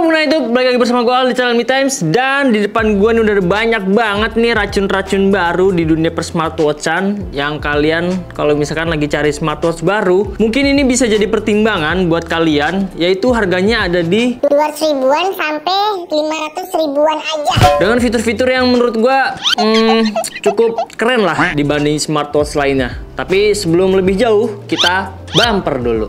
pengguna YouTube, balik lagi bersama gue Al di channel Me Times. Dan di depan gue nih udah ada banyak banget nih racun-racun baru di dunia persmartwatchan. Yang kalian kalau misalkan lagi cari smartwatch baru, mungkin ini bisa jadi pertimbangan buat kalian. Yaitu harganya ada di 200 ribuan sampai 500 ribuan aja. Dengan fitur-fitur yang menurut gue cukup keren lah dibanding smartwatch lainnya. Tapi sebelum lebih jauh, kita bumper dulu.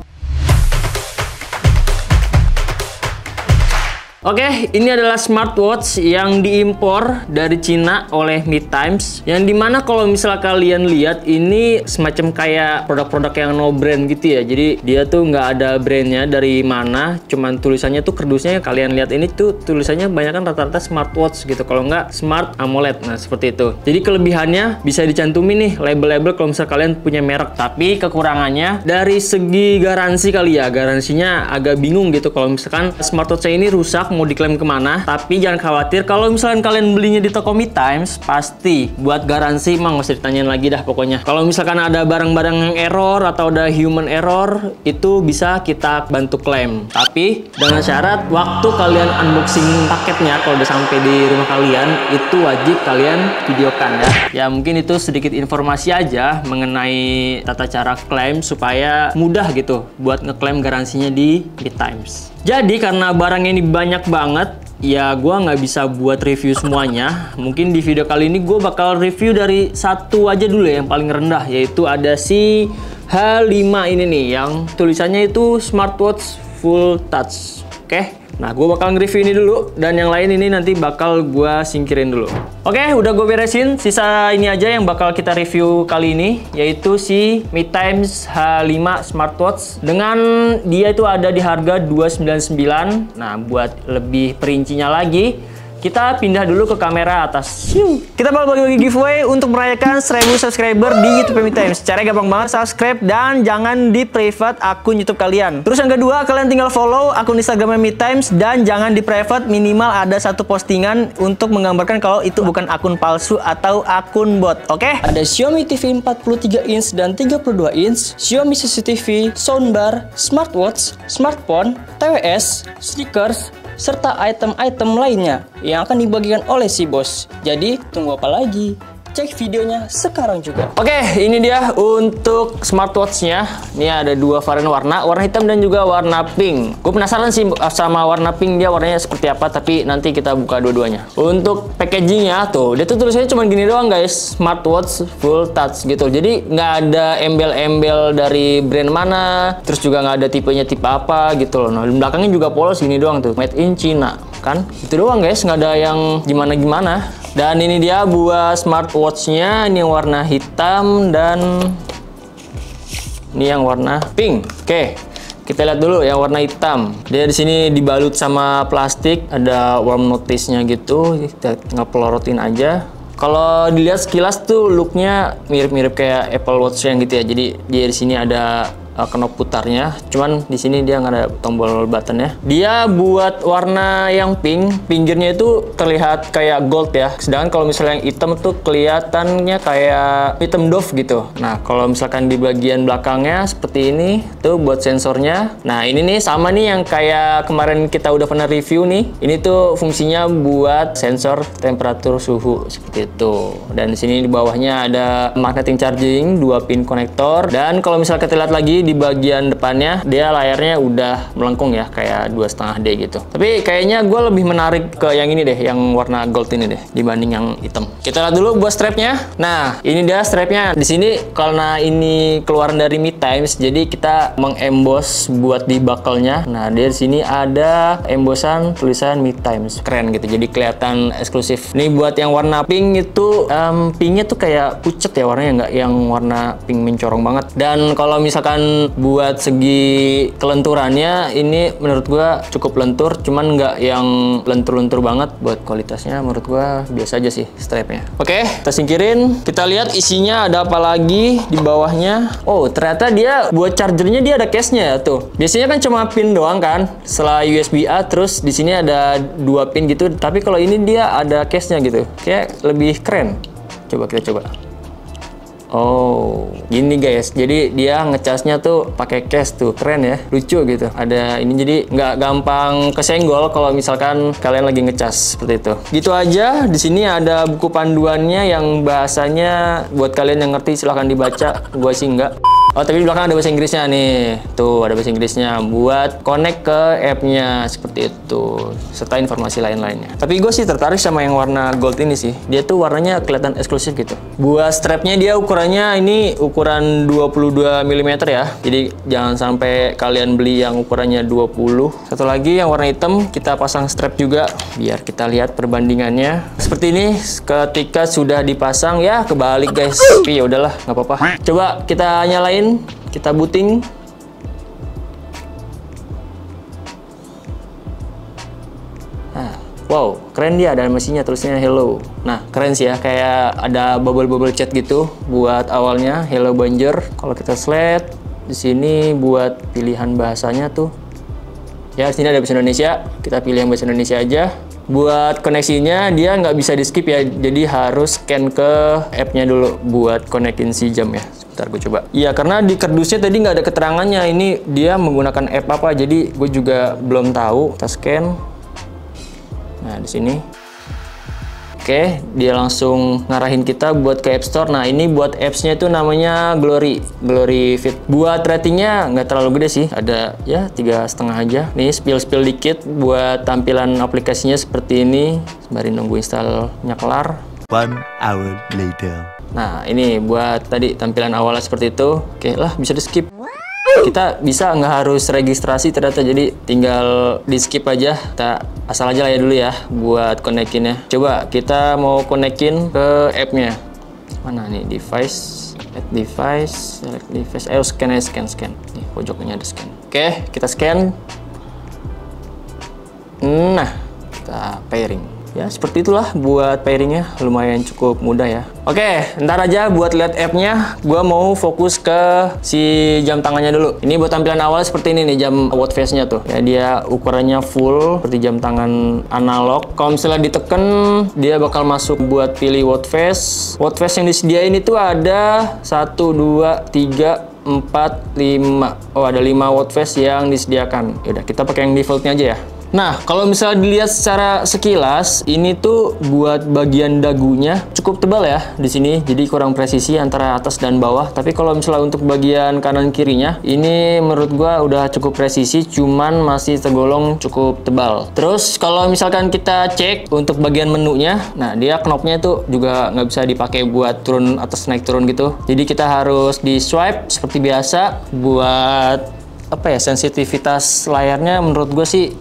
Oke, ini adalah smartwatch yang diimpor dari Cina oleh Me Times. Yang dimana kalau misalnya kalian lihat ini semacam kayak produk-produk yang no brand gitu ya. Jadi dia tuh nggak ada brandnya dari mana, cuman tulisannya tuh kerdusnya kalian lihat ini tuh tulisannya banyak kan rata-rata smartwatch gitu. Kalau nggak Smart AMOLED, nah seperti itu. Jadi kelebihannya bisa dicantumin nih label-label kalau misalnya kalian punya merek. Tapi kekurangannya dari segi garansi kali ya, garansinya agak bingung gitu. Kalau misalkan smartwatch ini rusak mau diklaim kemana, tapi jangan khawatir kalau misalkan kalian belinya di toko Me Times, pasti buat garansi mah nggak usah ditanyain lagi dah pokoknya. Kalau misalkan ada barang-barang yang error atau ada human error, itu bisa kita bantu klaim. Tapi dengan syarat waktu kalian unboxing paketnya, kalau udah sampai di rumah kalian, itu wajib kalian videokan ya. Ya mungkin itu sedikit informasi aja mengenai tata cara klaim supaya mudah gitu buat ngeklaim garansinya di Me Times. Jadi karena barang ini banyak banget, ya gue nggak bisa buat review semuanya. Mungkin di video kali ini gue bakal review dari satu aja dulu ya, yang paling rendah, yaitu ada si H5 ini nih, yang tulisannya itu smartwatch full touch. Oke, nah gue bakal nge-review ini dulu, dan yang lain ini nanti bakal gue singkirin dulu. Oke, udah gue beresin. Sisa ini aja yang bakal kita review kali ini, yaitu si Me Times H5 smartwatch. Dengan dia itu ada di harga 299. Nah, buat lebih perincinya lagi, kita pindah dulu ke kamera atas. Kita bakal bagi-bagi giveaway untuk merayakan 1000 subscriber di YouTube Me Times. Caranya gampang banget, subscribe dan jangan di private akun YouTube kalian. Terus yang kedua, kalian tinggal follow akun Instagram Me Times dan jangan di private, minimal ada satu postingan untuk menggambarkan kalau itu bukan akun palsu atau akun bot. Oke? Ada Xiaomi TV 43 inch dan 32 inch, Xiaomi CCTV, soundbar, smartwatch, smartphone, TWS, stickers, serta item-item lainnya yang akan dibagikan oleh si bos. Jadi tunggu apa lagi? Cek videonya sekarang juga. Oke, ini dia untuk smartwatch-nya. Ini ada dua varian warna hitam dan juga warna pink. Gue penasaran sih sama warna pink, dia warnanya seperti apa, tapi nanti kita buka dua-duanya. Untuk packagingnya tuh, dia tuh tulisannya cuma gini doang guys, smartwatch full touch gitu. Jadi nggak ada embel-embel dari brand mana, terus juga nggak ada tipenya tipe apa gitu loh. Nah, di belakangnya juga polos gini doang tuh, made in China kan. Itu doang guys, nggak ada yang gimana-gimana. Dan ini dia buah smartwatch-nya, ini yang warna hitam dan ini yang warna pink. Oke, kita lihat dulu yang warna hitam. Dia di sini dibalut sama plastik, ada warm notice-nya gitu. Kita tinggal pelorotin aja. Kalau dilihat sekilas tuh look-nya mirip-mirip kayak Apple Watch yang gitu ya. Jadi dia di sini ada knob putarnya, cuman di sini dia nggak ada tombol buttonnya. Dia buat warna yang pink, pinggirnya itu terlihat kayak gold ya. Sedangkan kalau misalnya yang hitam tuh kelihatannya kayak hitam doff gitu. Nah, kalau misalkan di bagian belakangnya seperti ini, tuh buat sensornya. Nah, ini nih sama nih yang kayak kemarin kita udah pernah review nih. Ini tuh fungsinya buat sensor temperatur suhu seperti itu. Dan di sini di bawahnya ada magnetic charging, 2 pin konektor. Dan kalau misalnya kita lihat lagi di bagian depannya, dia layarnya udah melengkung ya, kayak 2,5D gitu. Tapi kayaknya gue lebih menarik ke yang ini deh, yang warna gold ini deh, dibanding yang hitam. Kita lihat dulu buat strapnya. Nah, ini dia strapnya. Di sini karena ini keluaran dari Me Times, jadi kita mengemboss buat di buckle-nya. Nah, di sini ada embosan tulisan Me Times, keren gitu. Jadi kelihatan eksklusif. Ini buat yang warna pink itu, pinknya tuh kayak pucet ya warnanya, nggak yang warna pink mencorong banget. Dan kalau misalkan buat segi kelenturannya, ini menurut gua cukup lentur, cuman nggak yang lentur-lentur banget. Buat kualitasnya menurut gua biasa aja sih strapnya. Oke, kita singkirin. Kita lihat isinya ada apa lagi di bawahnya. Oh, ternyata dia buat chargernya dia ada case-nya ya tuh. Biasanya kan cuma pin doang kan, setelah USB-A, terus di sini ada 2 pin gitu. Tapi kalau ini dia ada case-nya gitu, kayak lebih keren. Coba kita coba. Oh, gini guys. Jadi dia ngecasnya tuh pakai case tuh, keren ya, lucu gitu. Ada ini jadi nggak gampang kesenggol kalau misalkan kalian lagi ngecas seperti itu. Gitu aja. Di sini ada buku panduannya yang bahasanya buat kalian yang ngerti silahkan dibaca. Gua sih nggak. Oh, tapi di belakang ada bahasa Inggrisnya nih. Tuh, ada bahasa Inggrisnya buat connect ke app-nya seperti itu. Serta informasi lain-lainnya. Tapi gue sih tertarik sama yang warna gold ini sih. Dia tuh warnanya kelihatan eksklusif gitu. Buat strapnya dia ukurannya ini ukuran 22 mm ya. Jadi jangan sampai kalian beli yang ukurannya 20. Satu lagi yang warna hitam, kita pasang strap juga biar kita lihat perbandingannya. Seperti ini ketika sudah dipasang ya kebalik guys. Tapi ya udahlah, nggak apa-apa. Coba kita nyalain. Kita booting. Nah, wow, keren dia, ada animasinya tulisnya hello. Nah, keren sih ya, kayak ada bubble-bubble chat gitu buat awalnya hello Bonjour. Kalau kita slide di sini buat pilihan bahasanya tuh. Ya, di sini ada bahasa Indonesia. Kita pilih yang bahasa Indonesia aja. Buat koneksinya dia nggak bisa di skip ya, jadi harus scan ke app-nya dulu buat konekin si jam ya. Bentar gue coba. Iya, karena di kardusnya tadi nggak ada keterangannya ini dia menggunakan app apa, jadi gue juga belum tahu. Kita scan. Nah, di sini. Oke, dia langsung ngarahin kita buat ke App Store. Nah, ini buat apps-nya itu namanya Glory Fit. Buat ratingnya nggak terlalu gede sih, ada ya 3,5 aja. Nih spill dikit buat tampilan aplikasinya seperti ini. Sembari nunggu installnya kelar. 1 hour later. Nah, ini buat tadi tampilan awalnya seperti itu. Oke lah, bisa di skip. Kita bisa nggak harus registrasi ternyata, jadi tinggal di skip aja. Kita asal aja lah ya dulu ya buat konekinnya. Coba kita mau konekin ke app-nya. Mana nih device, add device, select device. Ayo scan. Nih pojoknya ada scan. Oke, kita scan. Nah, kita pairing. Ya, seperti itulah buat pairingnya, lumayan cukup mudah ya. Oke, ntar aja buat lihat app-nya, gue mau fokus ke si jam tangannya dulu. Ini buat tampilan awal seperti ini nih, jam watch face-nya tuh. Ya, dia ukurannya full, seperti jam tangan analog. Kalau misalnya diteken, dia bakal masuk buat pilih watch face. Watch face yang disediain itu ada 1, 2, 3, 4, 5. Oh, ada 5 watch face yang disediakan. Yaudah, kita pakai yang defaultnya aja ya. Nah, kalau misalnya dilihat secara sekilas, ini tuh buat bagian dagunya cukup tebal ya di sini, jadi kurang presisi antara atas dan bawah. Tapi kalau misalnya untuk bagian kanan kirinya, ini menurut gua udah cukup presisi, cuman masih tergolong cukup tebal. Terus kalau misalkan kita cek untuk bagian menunya, nah dia knobnya itu juga nggak bisa dipakai buat turun atas naik turun gitu. Jadi kita harus di swipe seperti biasa. Buat apa ya, sensitivitas layarnya menurut gue sih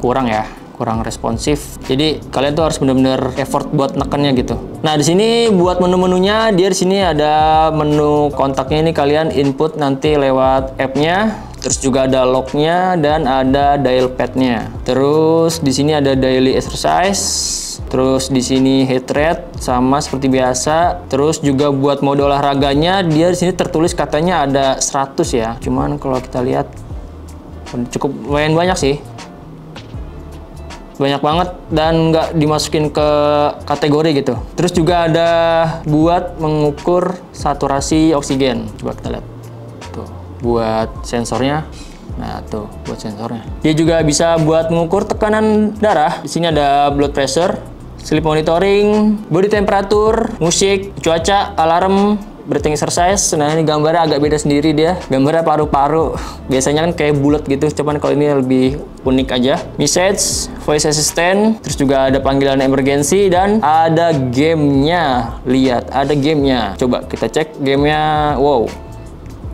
kurang ya, kurang responsif. Jadi kalian tuh harus bener-bener effort buat nekennya gitu. Nah, di sini buat menu-menunya, dia di sini ada menu kontaknya, ini kalian input nanti lewat app-nya. Terus juga ada lognya dan ada dial pad-nya. Terus di sini ada daily exercise. Terus di sini heart rate sama seperti biasa. Terus juga buat mode olahraganya, dia di sini tertulis katanya ada 100 ya. Cuman kalau kita lihat cukup lumayan banyak sih. Banyak banget dan nggak dimasukin ke kategori gitu. Terus juga ada buat mengukur saturasi oksigen. Coba kita lihat. Tuh, buat sensornya. Nah, tuh buat sensornya. Dia juga bisa buat mengukur tekanan darah. Di sini ada blood pressure, sleep monitoring, body temperature, musik, cuaca, alarm, breathing exercise. Nah, ini gambarnya agak beda sendiri dia. Gambarnya paru-paru. Biasanya kan kayak bulat gitu, cuman kalau ini lebih unik aja. Message, voice assistant, terus juga ada panggilan emergency dan ada gamenya. Lihat, ada gamenya. Coba kita cek gamenya. Wow,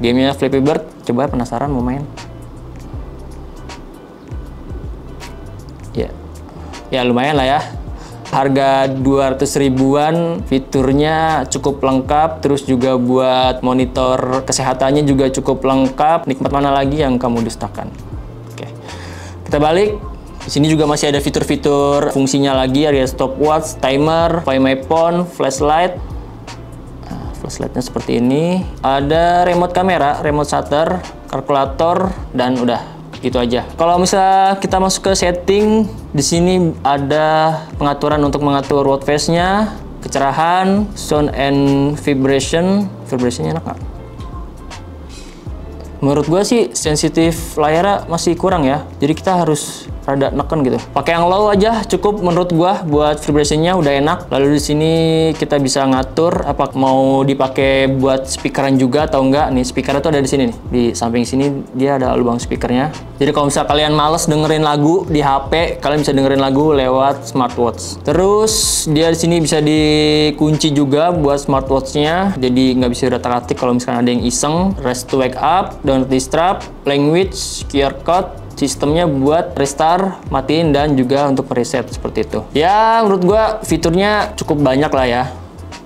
gamenya Flappy Bird. Coba penasaran mau main? Ya lumayan lah ya. Harga 200 ribuan, fiturnya cukup lengkap, terus juga buat monitor kesehatannya juga cukup lengkap. Nikmat mana lagi yang kamu dustakan? Oke, kita balik. Di sini juga masih ada fitur-fitur fungsinya lagi, ada stopwatch, timer, find my phone, flashlight. Nah, flashlightnya seperti ini. Ada remote kamera, remote shutter, kalkulator, dan udah. Gitu aja. Kalau misalnya kita masuk ke setting, di sini ada pengaturan untuk mengatur watch face-nya, kecerahan, sound and vibration. Vibrationnya enak nggak? Menurut gue sih sensitif layarnya masih kurang ya. Jadi kita harus rada neken gitu. Pakai yang low aja cukup menurut gua buat vibrasinya udah enak. Lalu di sini kita bisa ngatur apa mau dipakai buat speakeran juga atau enggak. Nih speaker itu ada di sini nih. Di samping sini dia ada lubang speakernya. Jadi kalau misal kalian males dengerin lagu di HP, kalian bisa dengerin lagu lewat smartwatch. Terus dia di sini bisa dikunci juga buat smartwatchnya. Jadi nggak bisa utak-atik kalau misalkan ada yang iseng. Rest to wake up, don't disturb, language, QR code. Sistemnya buat restart, matiin, dan juga untuk reset seperti itu. Ya, menurut gua fiturnya cukup banyak lah ya.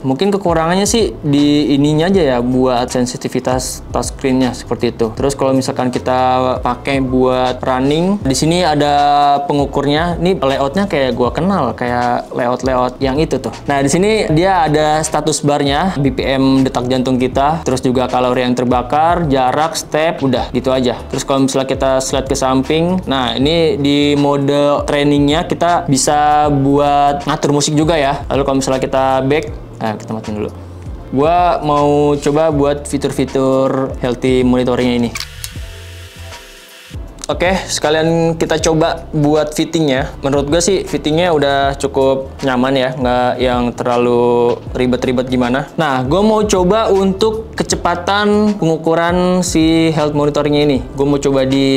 Mungkin kekurangannya sih di ininya aja ya, buat sensitivitas touchscreen-nya seperti itu. Terus kalau misalkan kita pakai buat running, di sini ada pengukurnya. Ini layoutnya kayak gua kenal, kayak layout yang itu tuh. Nah, di sini dia ada status barnya, BPM detak jantung kita, terus juga kalori yang terbakar, jarak, step, udah gitu aja. Terus kalau misalnya kita slide ke samping, nah ini di mode trainingnya kita bisa buat ngatur musik juga ya. Lalu kalau misalnya kita back, nah, kita matiin dulu. Gua mau coba buat fitur-fitur healthy monitoringnya ini. Oke, sekalian kita coba buat fittingnya. Menurut gue sih fittingnya udah cukup nyaman ya, nggak yang terlalu ribet-ribet gimana. Nah, gue mau coba untuk kecepatan pengukuran si health monitoringnya ini. Gue mau coba di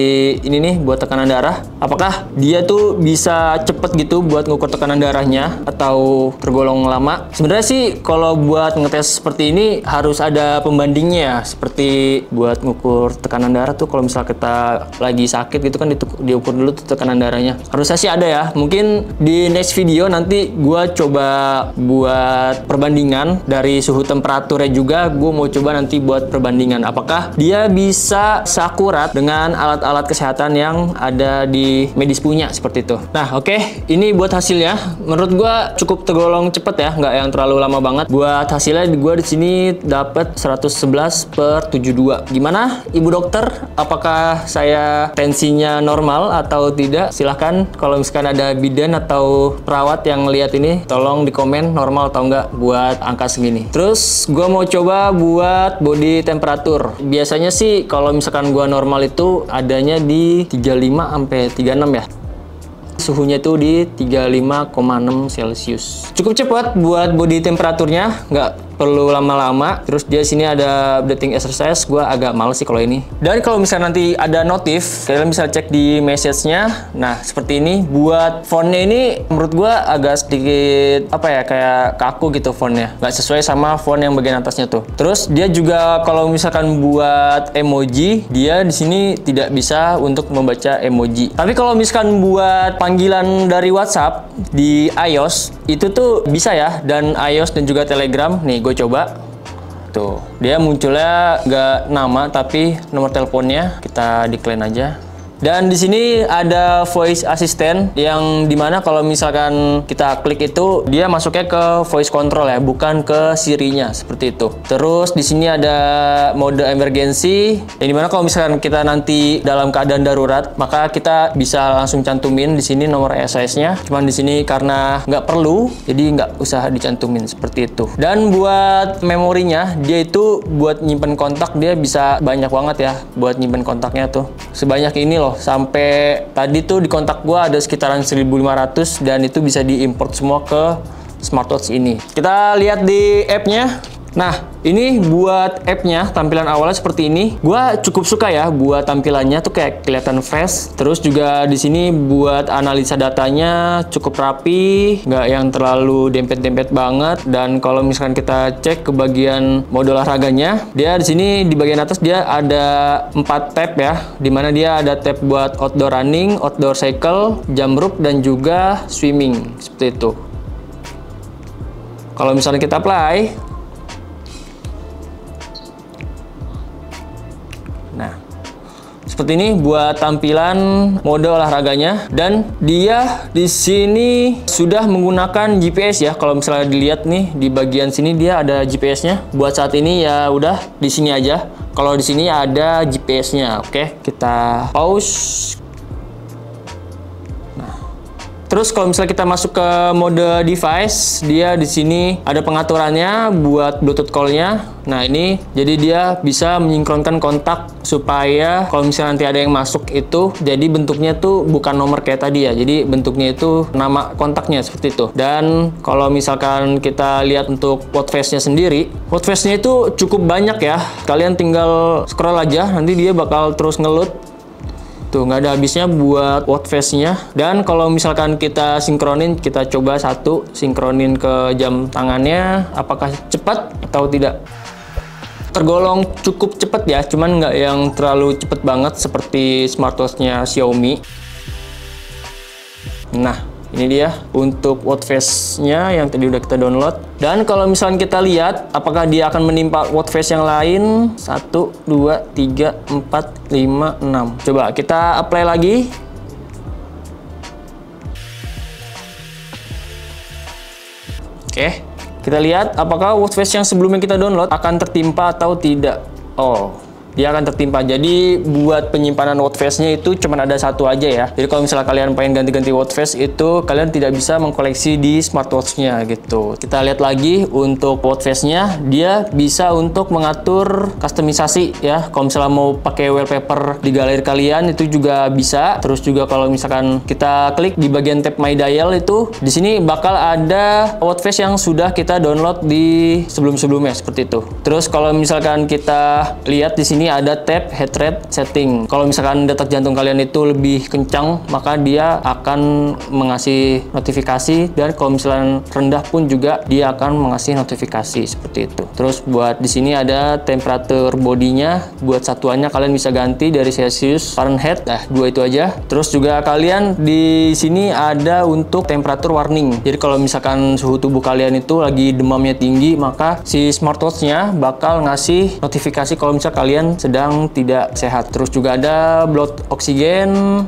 ini nih buat tekanan darah. Apakah dia tuh bisa cepet gitu buat ngukur tekanan darahnya atau tergolong lama? Sebenarnya sih kalau buat ngetes seperti ini harus ada pembandingnya ya. Seperti buat ngukur tekanan darah tuh kalau misal kita lagi sakit gitu kan diukur dulu tuh tekanan darahnya. Harusnya sih ada ya. Mungkin di next video nanti gua coba buat perbandingan dari suhu temperaturnya juga. Gue mau coba nanti buat perbandingan apakah dia bisa seakurat dengan alat-alat kesehatan yang ada di medis punya seperti itu. Nah, oke, ini buat hasilnya. Menurut gua cukup tergolong cepet ya, nggak yang terlalu lama banget. Buat hasilnya gua di sini dapat 111/72. Gimana, Ibu Dokter? Apakah saya tensinya normal atau tidak? Silahkan kalau misalkan ada bidan atau perawat yang lihat ini, tolong di komen normal atau enggak buat angka segini. Terus gue mau coba buat body temperature. Biasanya sih kalau misalkan gue normal itu adanya di 35 sampai 36 ya. Suhunya itu di 35,6 Celcius. Cukup cepat buat body temperaturnya, nggak perlu lama-lama. Terus dia sini ada updating exercise. Gua agak males sih kalau ini. Dan kalau misalnya nanti ada notif, kalian bisa cek di message-nya. Nah, seperti ini. Buat fontnya ini menurut gua agak sedikit apa ya, kayak kaku gitu fontnya. Nggak sesuai sama font yang bagian atasnya tuh. Terus dia juga kalau misalkan buat emoji, dia di sini tidak bisa untuk membaca emoji. Tapi kalau misalkan buat panggilan dari WhatsApp di iOS itu tuh bisa ya, dan iOS dan juga Telegram. Nih gue coba tuh, dia munculnya nggak nama tapi nomor teleponnya. Kita decline aja. Dan di sini ada voice assistant yang dimana kalau misalkan kita klik itu dia masuknya ke voice control ya, bukan ke Siri-nya seperti itu. Terus di sini ada mode emergency yang dimana kalau misalkan kita nanti dalam keadaan darurat maka kita bisa langsung cantumin di sini nomor SOS-nya. Cuman di sini karena nggak perlu jadi nggak usah dicantumin seperti itu. Dan buat memorinya dia itu buat nyimpen kontak dia bisa banyak banget ya, buat nyimpen kontaknya tuh sebanyak ini loh. Sampai tadi tuh di kontak gua ada sekitaran 1.500 dan itu bisa diimport semua ke smartwatch ini. Kita lihat di app-nya. Nah, ini buat app-nya, tampilan awalnya seperti ini. Gua cukup suka ya buat tampilannya tuh kayak kelihatan fresh. Terus juga di sini buat analisa datanya cukup rapi, nggak yang terlalu dempet-dempet banget. Dan kalau misalkan kita cek ke bagian mode olahraganya, dia di sini di bagian atas dia ada 4 tab ya, dimana dia ada tab buat outdoor running, outdoor cycle, jump rope, dan juga swimming seperti itu. Kalau misalnya kita play, nah, seperti ini buat tampilan mode olahraganya, dan dia di sini sudah menggunakan GPS ya. Kalau misalnya dilihat nih di bagian sini dia ada GPS-nya. Buat saat ini ya udah di sini aja. Kalau di sini ada GPS-nya. Oke, kita pause. Nah, Terus kalau misalnya kita masuk ke mode device, dia di sini ada pengaturannya buat Bluetooth call-nya. Nah, ini jadi dia bisa menyinkronkan kontak supaya kalau misalnya nanti ada yang masuk itu jadi bentuknya tuh bukan nomor kayak tadi ya. Jadi bentuknya itu nama kontaknya seperti itu. Dan kalau misalkan kita lihat untuk watchface-nya sendiri, watchface-nya itu cukup banyak ya. Kalian tinggal scroll aja, nanti dia bakal terus ngeload. Tuh, nggak ada habisnya buat watchface-nya. Dan kalau misalkan kita sinkronin, kita coba satu sinkronin ke jam tangannya, apakah cepat atau tidak. Tergolong cukup cepat ya, cuman nggak yang terlalu cepat banget seperti smartwatch-nya Xiaomi. Nah, ini dia untuk watchface-nya yang tadi udah kita download. Dan kalau misalnya kita lihat apakah dia akan menimpa watchface yang lain. 1, 2, 3, 4, 5, 6. Coba kita apply lagi. Oke, kita lihat apakah watchface yang sebelumnya kita download akan tertimpa atau tidak. Oh, dia akan tertimpa. Jadi buat penyimpanan watchface-nya itu cuma ada satu aja ya. Jadi kalau misalnya kalian pengen ganti-ganti watchface itu kalian tidak bisa mengkoleksi di smartwatch-nya gitu. Kita lihat lagi untuk watchface-nya, dia bisa untuk mengatur customisasi ya. Kalau misalnya mau pakai wallpaper di galeri kalian itu juga bisa. Terus juga kalau misalkan kita klik di bagian tab My Dial itu di sini bakal ada watchface yang sudah kita download di sebelum-sebelumnya seperti itu. Terus kalau misalkan kita lihat di sini ada tab heart rate setting. Kalau misalkan detak jantung kalian itu lebih kencang, maka dia akan mengasih notifikasi, dan kalau misalkan rendah pun juga dia akan mengasih notifikasi seperti itu. Terus buat di sini ada temperatur bodinya, buat satuannya kalian bisa ganti dari Celsius, Fahrenheit, dua itu aja. Terus juga kalian di sini ada untuk temperatur warning. Jadi kalau misalkan suhu tubuh kalian itu lagi demamnya tinggi, maka si smartwatch-nya bakal ngasih notifikasi kalau misalkan kalian sedang tidak sehat. Terus juga ada blood oksigen.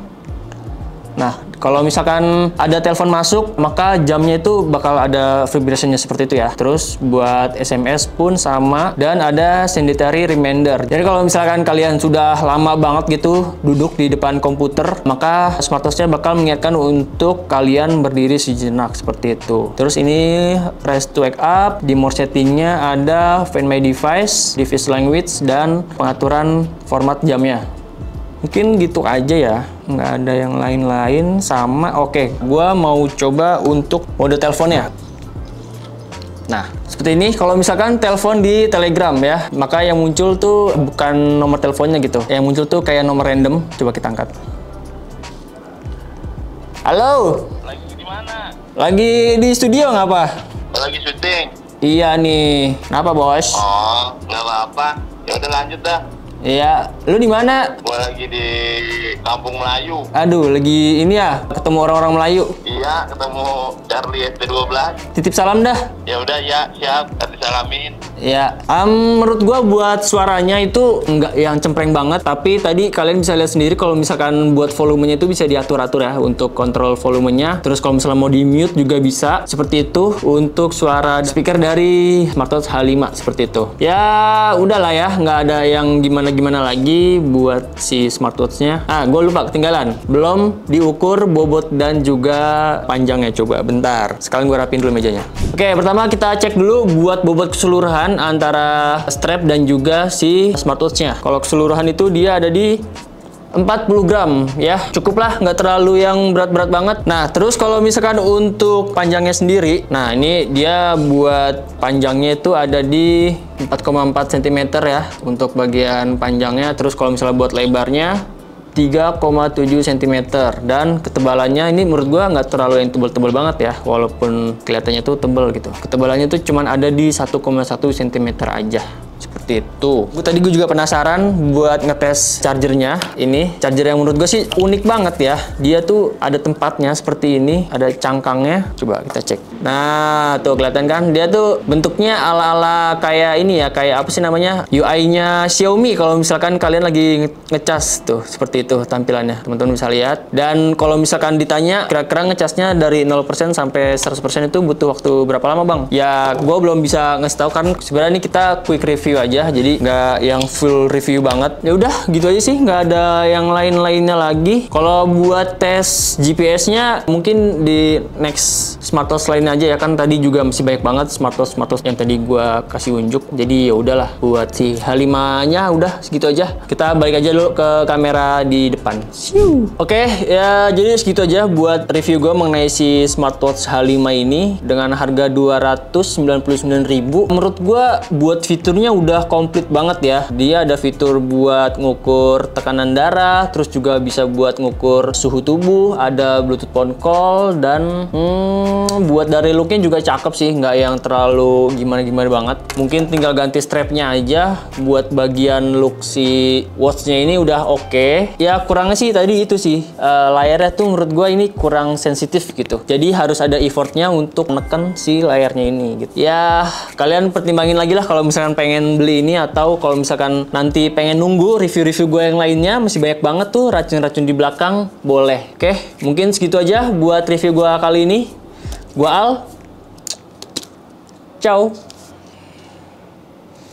Nah, kalau misalkan ada telepon masuk, maka jamnya itu bakal ada vibration-nya seperti itu ya. Terus buat SMS pun sama, dan ada sanitary reminder. Jadi kalau misalkan kalian sudah lama banget gitu duduk di depan komputer, maka smartwatch-nya bakal mengingatkan untuk kalian berdiri sejenak seperti itu. Terus ini rest to wake up, di more setting-nya ada find my device, device language, dan pengaturan format jamnya. Mungkin gitu aja ya, nggak ada yang lain-lain sama. Oke, gua mau coba untuk mode teleponnya. Nah, seperti ini. Kalau misalkan telepon di Telegram ya, maka yang muncul tuh bukan nomor teleponnya gitu. Yang muncul tuh kayak nomor random. Coba kita angkat. Halo? Lagi di mana? Lagi di studio ngapa? Lagi syuting. Iya nih. Kenapa, Bos? Oh, nggak apa-apa. Ya udah lanjut dah. Iya, lu di mana? Gua lagi di Kampung Melayu. Aduh, lagi ini ya, ketemu orang-orang Melayu. Iya, ketemu Charlie SD12. Titip salam dah. Ya udah ya, siap. Nanti salamin. Ya, menurut gua buat suaranya itu nggak yang cempreng banget, tapi tadi kalian bisa lihat sendiri kalau misalkan buat volumenya itu bisa diatur-atur ya untuk kontrol volumenya. Terus kalau misalnya mau di mute juga bisa seperti itu untuk suara speaker dari smartwatch H5 seperti itu. Ya, udahlah ya, nggak ada yang gimana lagi buat si smartwatch-nya. Gue lupa ketinggalan, belum diukur bobot dan juga panjangnya. Coba bentar, sekalian gue rapin dulu mejanya. Oke, pertama kita cek dulu buat bobot keseluruhan antara strap dan juga si smartwatch-nya. Kalau keseluruhan itu dia ada di 40 gram ya, cukup lah, nggak terlalu yang berat-berat banget. Nah, terus kalau misalkan untuk panjangnya sendiri, nah ini dia buat panjangnya itu ada di 4,4 cm ya untuk bagian panjangnya. Terus kalau misalnya buat lebarnya 3,7 cm, dan ketebalannya ini menurut gua nggak terlalu yang tebal-tebal banget ya, walaupun kelihatannya tuh tebal gitu. Ketebalannya tuh cuman ada di 1,1 cm aja. Seperti itu. Tadi gue juga penasaran buat ngetes chargernya. Ini charger yang menurut gue sih unik banget ya. Dia tuh ada tempatnya seperti ini, ada cangkangnya. Coba kita cek. Nah, tuh kelihatan kan? Dia tuh bentuknya ala-ala kayak ini ya, kayak apa sih namanya? UI-nya Xiaomi kalau misalkan kalian lagi ngecas tuh, seperti itu tampilannya. Teman-teman bisa lihat. Dan kalau misalkan ditanya kira-kira ngecasnya dari 0% sampai 100% itu butuh waktu berapa lama, Bang? Ya, gue belum bisa ngasih tahu kan sebenarnya ini kita quick review aja aja, jadi nggak yang full review banget. Ya udah gitu aja sih, nggak ada yang lainnya lagi. Kalau buat tes GPS-nya mungkin di next smartwatch lainnya aja ya, kan tadi juga masih banyak banget smartwatch yang tadi gua kasih unjuk. Jadi ya udahlah, buat si H5-nya udah segitu aja. Kita balik aja dulu ke kamera di depan. Oke, ya jadi segitu aja buat review gua mengenai si smartwatch H5 ini dengan harga 299.000. Menurut gua buat fiturnya udah komplit banget ya. Dia ada fitur buat ngukur tekanan darah, terus juga bisa buat ngukur suhu tubuh, ada Bluetooth phone call, dan buat dari looknya juga cakep sih, nggak yang terlalu gimana-gimana banget. Mungkin tinggal ganti strapnya aja. Buat bagian look si watchnya ini udah oke. Ya kurangnya sih tadi itu sih, layarnya tuh menurut gua ini kurang sensitif gitu. Jadi harus ada effortnya untuk neken si layarnya ini gitu. Ya kalian pertimbangin lagi lah kalau misalkan pengen beli ini, atau kalau misalkan nanti pengen nunggu review-review gue yang lainnya, masih banyak banget tuh racun-racun di belakang, boleh. Oke, mungkin segitu aja buat review gue kali ini. Gua Al. Ciao.